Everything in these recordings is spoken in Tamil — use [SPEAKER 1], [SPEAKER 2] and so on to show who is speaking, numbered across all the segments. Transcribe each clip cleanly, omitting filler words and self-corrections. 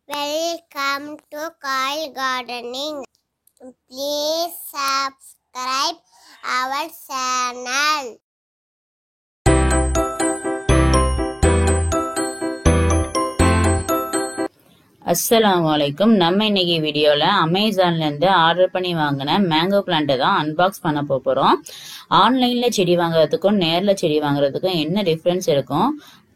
[SPEAKER 1] Welcome to Kyle Gardening. Please subscribe our channel.
[SPEAKER 2] அஸ்ஸலாமு அலைக்கும். நம்ம இன்னைக்கு வீடியோல அமேசான்ல இருந்து ஆர்டர் பண்ணி வாங்கின மேங்கோ பிளான்ட்டை தான் அன்பாக்ஸ் பண்ண போறோம். ஆன்லைன்ல செடி வாங்குறதுக்கும் நேர்ல செடி வாங்குறதுக்கும் என்ன டிஃபரன்ஸ் இருக்கும்,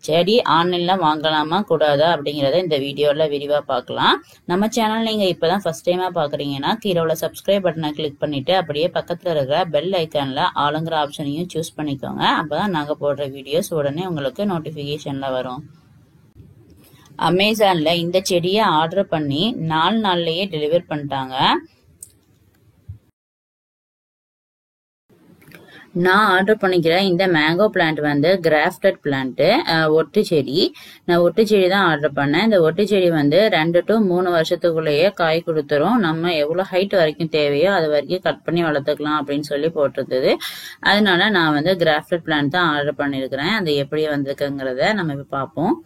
[SPEAKER 2] செடி ஆன்லைன்ல வாங்கலாமா கூடாதா அப்படிங்கறத இந்த வீடியோல விரிவா பார்க்கலாம். நம்ம சேனல் நீங்க இப்பதான் ஃபர்ஸ்ட் டைமா பாக்குறீங்கன்னா கீழே உள்ள சப்ஸ்கிரைப் பட்டனை கிளிக் பண்ணிட்டு அப்படியே பக்கத்துல இருக்கிற பெல் ஐக்கான்ல ஆளுங்கிற ஆப்ஷனையும் சூஸ் பண்ணிக்கோங்க. அப்பதான் நாங்க போடுற வீடியோஸ் உடனே உங்களுக்கு நோட்டிபிகேஷன்ல வரும். அமேசான்ல இந்த செடியை ஆர்டர் பண்ணி 4 நாள்லயே டெலிவர் பண்ணிட்டாங்க. நான் ஆர்டர் பண்ணிக்கிற இந்த மேங்கோ பிளான்ட் வந்து கிராஃப்டட் பிளான்ட், ஒட்டு செடி. நான் ஒட்டு செடி தான் ஆர்டர் பண்ணேன். இந்த ஒட்டு செடி வந்து 2 to 3 வருஷத்துக்குள்ளேயே காய் கொடுத்துரும். நம்ம எவ்வளவு ஹைட் வரைக்கும் தேவையோ அது வரைக்கும் கட் பண்ணி வளர்த்துக்கலாம் அப்படின்னு சொல்லி போட்டிருந்தது. அதனால நான் வந்து கிராஃப்டட் பிளான்ட் தான் ஆர்டர் பண்ணிருக்கிறேன். அது எப்படி வந்திருக்குங்கிறத நம்ம இப்ப பார்ப்போம்.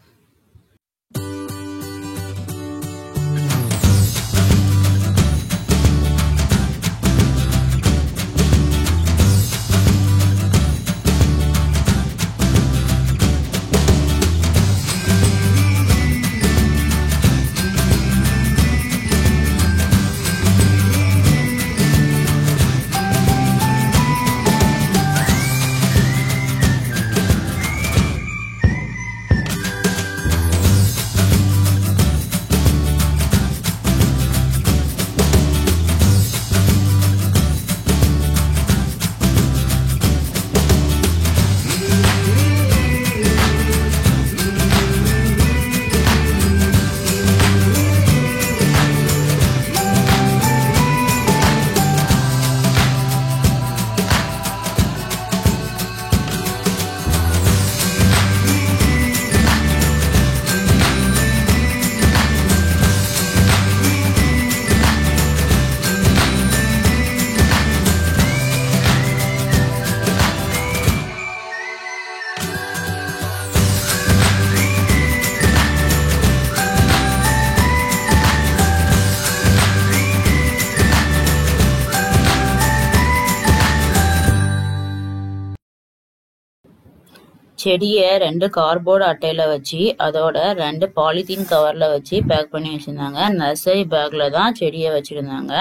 [SPEAKER 2] செடியை 2 கார்ட்போர்டு அட்டையில வச்சு அதோட 2 பாலித்தீன் கவர்ல வச்சு பேக் பண்ணி வச்சிருந்தாங்க. நர்சரி பேக்ல தான் செடியை வச்சிருந்தாங்க.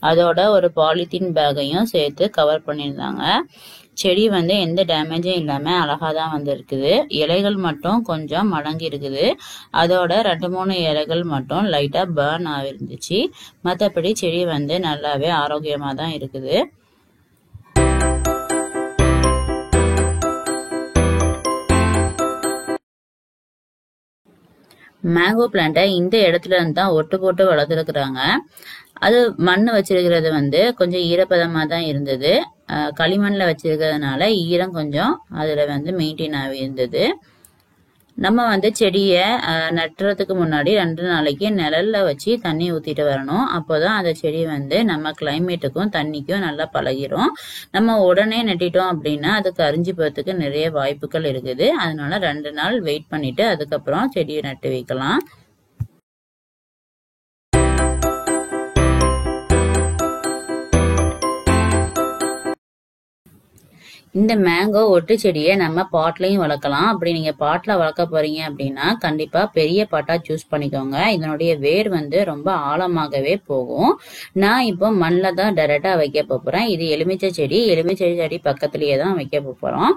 [SPEAKER 2] அதோட ஒரு பாலித்தீன் பேக்கையும் சேர்த்து கவர் பண்ணியிருந்தாங்க. செடி வந்து எந்த டேமேஜும் இல்லாம அழகா தான் வந்து இருக்குது. இலைகள் மட்டும் கொஞ்சம் மடங்கி இருக்குது. அதோட 2-3 இலைகள் மட்டும் லைட்டா பர்ன் ஆகிருந்துச்சு. மற்றபடி செடி வந்து நல்லாவே ஆரோக்கியமா தான் இருக்குது. மேங்கோ பிளான்ட்டை இந்த இடத்துல இருந்து தான் ஒட்டு போட்டு வளர்த்துருக்குறாங்க. அது மண் வச்சிருக்கிறது வந்து கொஞ்சம் ஈரப்பதமா தான் இருந்தது. களிமண்ல வச்சிருக்கிறதுனால ஈரம் கொஞ்சம் அதுல வந்து மெயின்டைன் ஆகி இருந்தது. நம்ம வந்து செடியை நட்டுறதுக்கு முன்னாடி 2 நாளைக்கு நிழல்ல வச்சு தண்ணி ஊத்திட்டு வரணும். அப்போதான் அந்த செடி வந்து நம்ம கிளைமேட்டுக்கும் தண்ணிக்கும் நல்லா பழகிரும். நம்ம உடனே நட்டிட்டோம் அப்படின்னா அது கரிஞ்சு போறதுக்கு நிறைய வாய்ப்புகள் இருக்குது. அதனால 2 நாள் வெயிட் பண்ணிட்டு அதுக்கப்புறம் செடியை நட்டு வைக்கலாம். இந்த மேங்கோ ஒட்டு செடியை நம்ம பாட்லையும் வளர்க்கலாம். அப்படி நீங்க பாட்ல வளர்க்க போறீங்க அப்படின்னா கண்டிப்பா பெரிய பாட்டா சூஸ் பண்ணிக்கோங்க. இதனுடைய வேர் வந்து ரொம்ப ஆழமாகவே போகும். நான் இப்போ மண்ணில் தான் டைரக்டா வைக்க போறேன். இது எலுமிச்சை செடி பக்கத்திலேயே தான் வைக்க போறோம்.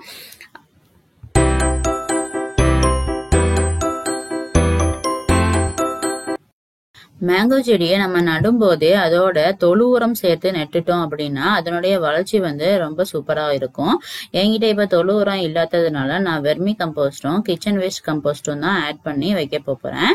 [SPEAKER 2] மேங்கோ செடியை நம்ம நடும்போது அதோட தொழு உரம் சேர்த்து நட்டுட்டோம் அப்படின்னா அதனுடைய வளர்ச்சி வந்து ரொம்ப சூப்பரா இருக்கும். என்கிட்ட இப்ப தொழு உரம் இல்லாததுனால நான் வெர்மி கம்போஸ்டும் கிச்சன் வேஸ்ட் கம்போஸ்டும் தான் ஆட் பண்ணி வைக்க போறேன்.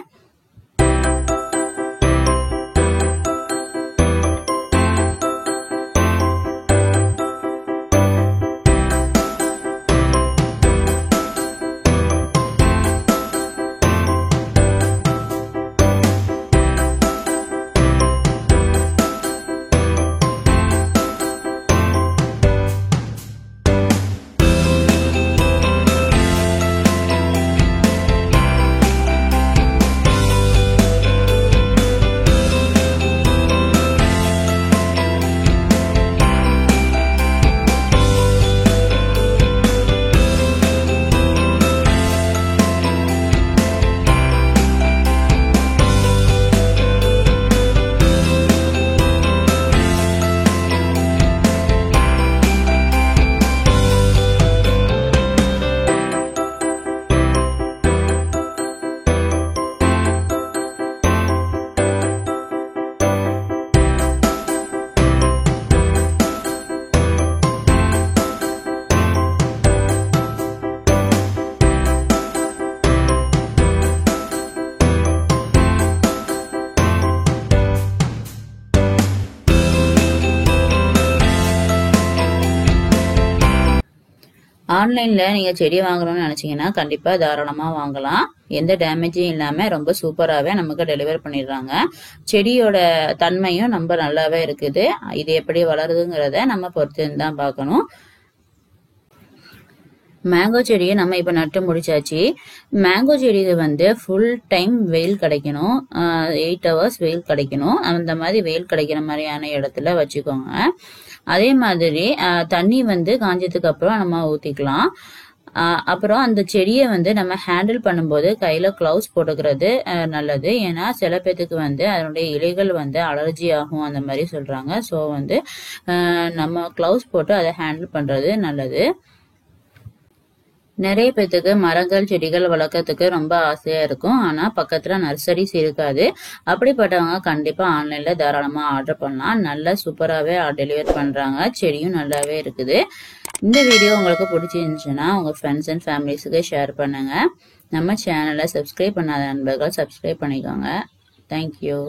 [SPEAKER 2] ஆன்லைன்ல நீங்க செடி வாங்கணும்னு நினைச்சீங்கன்னா கண்டிப்பா தாராளமா வாங்கலாம். எந்த டேமேஜும் இல்லாம ரொம்ப சூப்பராகவே நமக்கு டெலிவர் பண்ணிடுறாங்க. செடியோட தன்மையும் ரொம்ப நல்லாவே இருக்குது. இது எப்படி வளருதுங்கிறத நம்ம பொறுத்து தான் பார்க்கணும். மேங்கோ செடியை நம்ம இப்போ நட்டு முடிச்சாச்சு. மேங்கோ செடிக்கு வந்து ஃபுல் டைம் வெயில் கிடைக்கணும், 8 hours வெயில் கிடைக்கணும். அந்த மாதிரி வெயில் கிடைக்கிற மாதிரியான இடத்துல வச்சுக்கோங்க. அதே மாதிரி தண்ணி வந்து காஞ்சதுக்கு அப்புறம் நம்ம ஊற்றிக்கலாம். அப்புறம் அந்த செடியை வந்து நம்ம ஹேண்டில் பண்ணும்போது கையில் க்ளவுஸ் போட்டுக்கிறது நல்லது. ஏன்னா சில பேத்துக்கு வந்து அதனுடைய இலைகள் வந்து அலர்ஜி ஆகும் அந்த மாதிரி சொல்கிறாங்க. ஸோ வந்து நம்ம க்ளவுஸ் போட்டு அதை ஹேண்டில் பண்ணுறது நல்லது. நிறைய பேத்துக்கு மரங்கள் செடிகள் வளர்க்கறதுக்கு ரொம்ப ஆசையா இருக்கும். ஆனா பக்கத்துல நர்சரிஸ் இருக்காது. அப்படிப்பட்டவங்க கண்டிப்பா ஆன்லைன்ல தாராளமா ஆர்டர் பண்ணலாம். நல்லா சூப்பராகவே டெலிவர் பண்றாங்க. செடியும் நல்லாவே இருக்குது. இந்த வீடியோ உங்களுக்கு பிடிச்சிருந்துச்சுன்னா உங்க ஃப்ரெண்ட்ஸ் அண்ட் ஃபேமிலிஸுக்கு ஷேர் பண்ணுங்க. நம்ம சேனலை சப்ஸ்கிரைப் பண்ணாத நண்பர்கள் சப்ஸ்கிரைப் பண்ணிக்கோங்க. தேங்க்யூ.